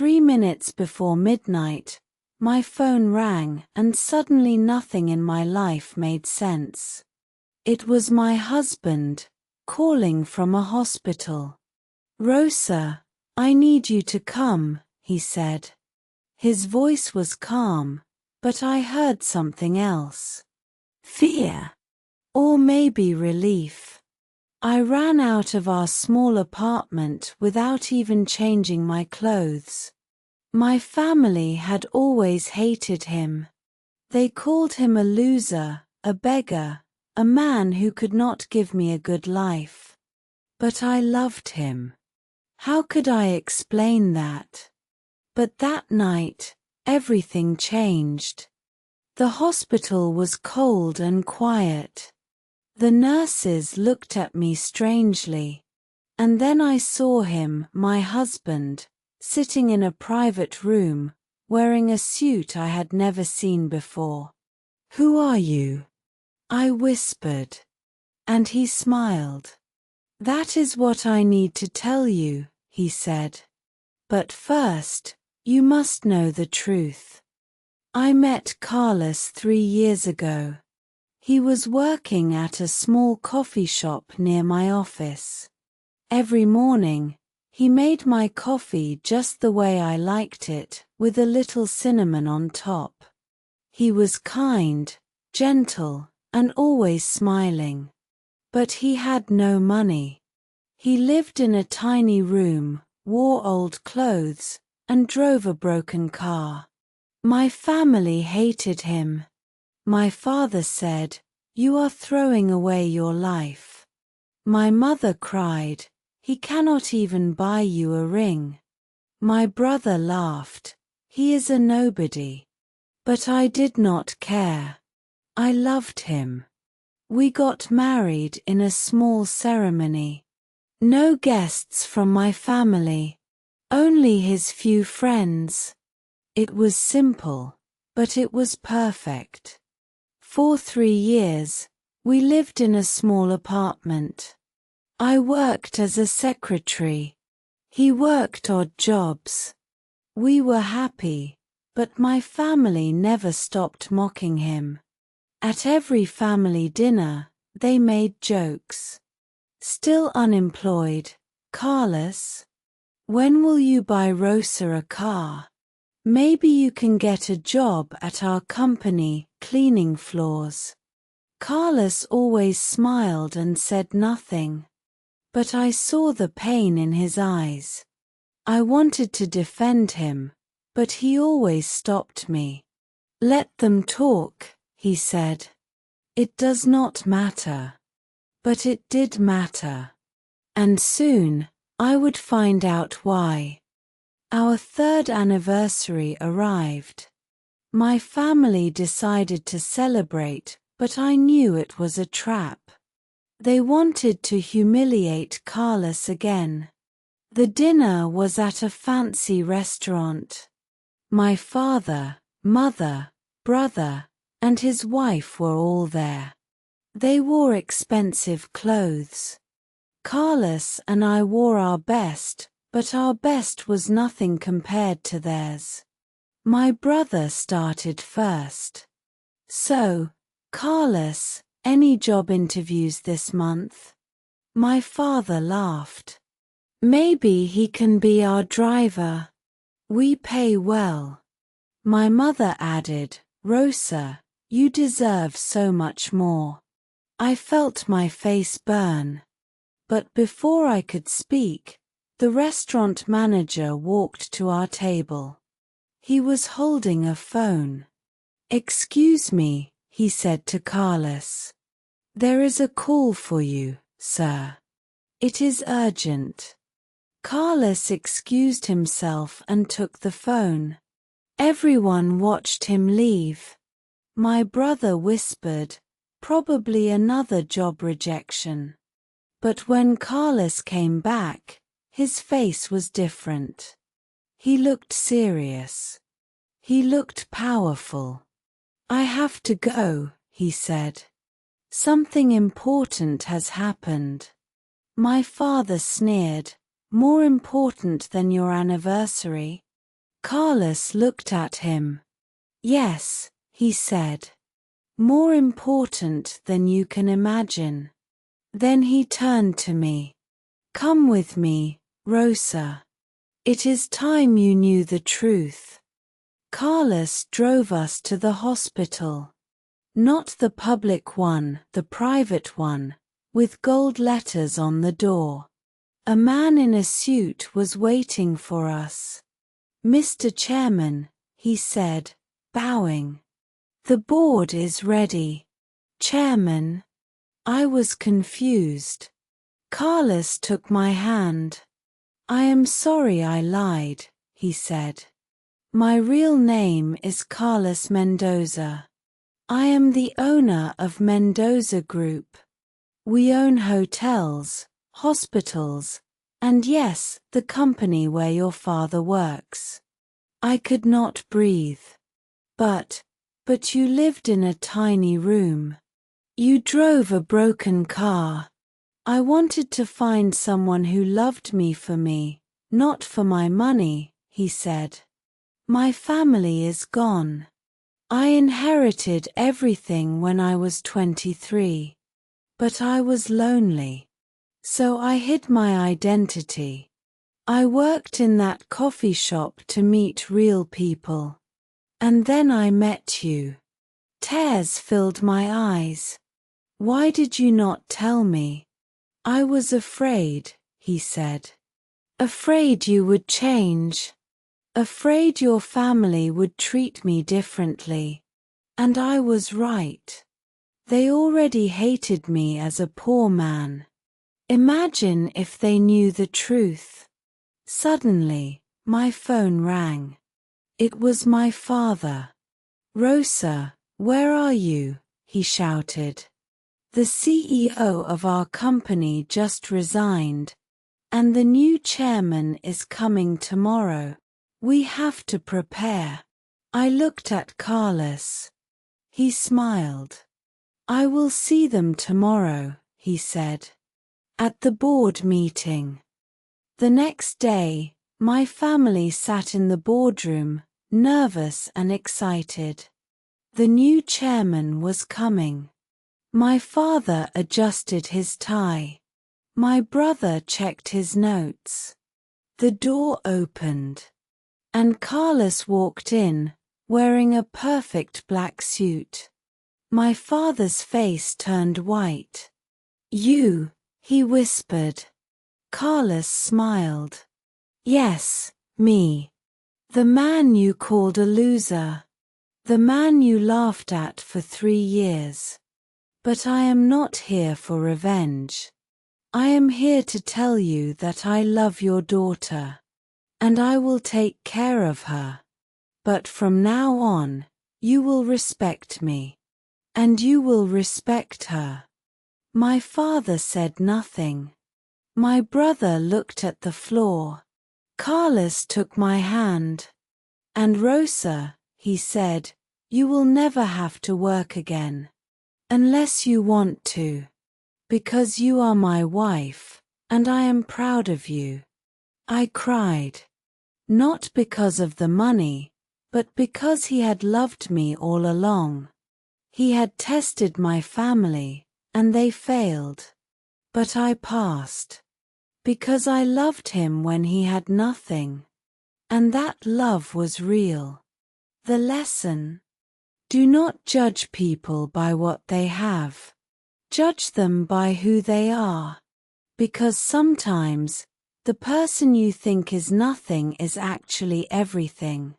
3 minutes before midnight, my phone rang and suddenly nothing in my life made sense. It was my husband, calling from a hospital. "Rosa, I need you to come," he said. His voice was calm, but I heard something else. Fear. Or maybe relief. I ran out of our small apartment without even changing my clothes. My family had always hated him. They called him a loser, a beggar, a man who could not give me a good life. But I loved him. How could I explain that? But that night, everything changed. The hospital was cold and quiet. The nurses looked at me strangely. And then I saw him, my husband, sitting in a private room, wearing a suit I had never seen before. "Who are you?" I whispered. And he smiled. "That is what I need to tell you," he said. "But first, you must know the truth. I met Carlos 3 years ago. He was working at a small coffee shop near my office. Every morning, he made my coffee just the way I liked it, with a little cinnamon on top. He was kind, gentle, and always smiling. But he had no money. He lived in a tiny room, wore old clothes, and drove a broken car. My family hated him. My father said, "You are throwing away your life." My mother cried, "He cannot even buy you a ring." My brother laughed, "He is a nobody." But I did not care. I loved him. We got married in a small ceremony. No guests from my family. Only his few friends. It was simple, but it was perfect. For 3 years, we lived in a small apartment. I worked as a secretary. He worked odd jobs. We were happy, but my family never stopped mocking him. At every family dinner, they made jokes. "Still unemployed, Carlos? When will you buy Rosa a car? Maybe you can get a job at our company, cleaning floors." Carlos always smiled and said nothing. But I saw the pain in his eyes. I wanted to defend him, but he always stopped me. "Let them talk," he said. "It does not matter." But it did matter. And soon, I would find out why. Our 3rd anniversary arrived. My family decided to celebrate, but I knew it was a trap. They wanted to humiliate Carlos again. The dinner was at a fancy restaurant. My father, mother, brother, and his wife were all there. They wore expensive clothes. Carlos and I wore our best, but our best was nothing compared to theirs. My brother started first. "So, Carlos, any job interviews this month?" My father laughed. "Maybe he can be our driver. We pay well." My mother added, "Rosa, you deserve so much more." I felt my face burn. But before I could speak, the restaurant manager walked to our table. He was holding a phone. "Excuse me," he said to Carlos. "There is a call for you, sir. It is urgent." Carlos excused himself and took the phone. Everyone watched him leave. My brother whispered, "Probably another job rejection." But when Carlos came back, his face was different. He looked serious. He looked powerful. "I have to go," he said. "Something important has happened." My father sneered, "More important than your anniversary?" Carlos looked at him. Yes, he said. More important than you can imagine. Then he turned to me. Come with me, Rosa. It is time you knew the truth. Carlos drove us to the hospital. Not the public one, the private one, with gold letters on the door. A man in a suit was waiting for us. Mr. Chairman, he said, bowing. The board is ready. Chairman. I was confused. Carlos took my hand. I am sorry I lied, he said. My real name is Carlos Mendoza. I am the owner of Mendoza Group. We own hotels, hospitals, and yes, the company where your father works. I could not breathe. But you lived in a tiny room. You drove a broken car. I wanted to find someone who loved me for me, not for my money, he said. My family is gone. I inherited everything when I was 23. But I was lonely. So I hid my identity. I worked in that coffee shop to meet real people. And then I met you. Tears filled my eyes. Why did you not tell me? I was afraid, he said. Afraid you would change. Afraid your family would treat me differently. And I was right. They already hated me as a poor man. Imagine if they knew the truth. Suddenly, my phone rang. It was my father. Rosa, where are you? He shouted. The CEO of our company just resigned, and the new chairman is coming tomorrow. We have to prepare. I looked at Carlos. He smiled. I will see them tomorrow, he said. At the board meeting. The next day, my family sat in the boardroom, nervous and excited. The new chairman was coming. My father adjusted his tie. My brother checked his notes. The door opened. And Carlos walked in, wearing a perfect black suit. My father's face turned white. You, he whispered. Carlos smiled. Yes, me. The man you called a loser. The man you laughed at for 3 years. But I am not here for revenge. I am here to tell you that I love your daughter. And I will take care of her. But from now on, you will respect me. And you will respect her. My father said nothing. My brother looked at the floor. Carlos took my hand. And Rosa, he said, you will never have to work again. Unless you want to. Because you are my wife, and I am proud of you. I cried. Not because of the money, but because he had loved me all along. He had tested my family, and they failed. But I passed. Because I loved him when he had nothing. And that love was real. The lesson. Do not judge people by what they have. Judge them by who they are. Because sometimes, the person you think is nothing is actually everything.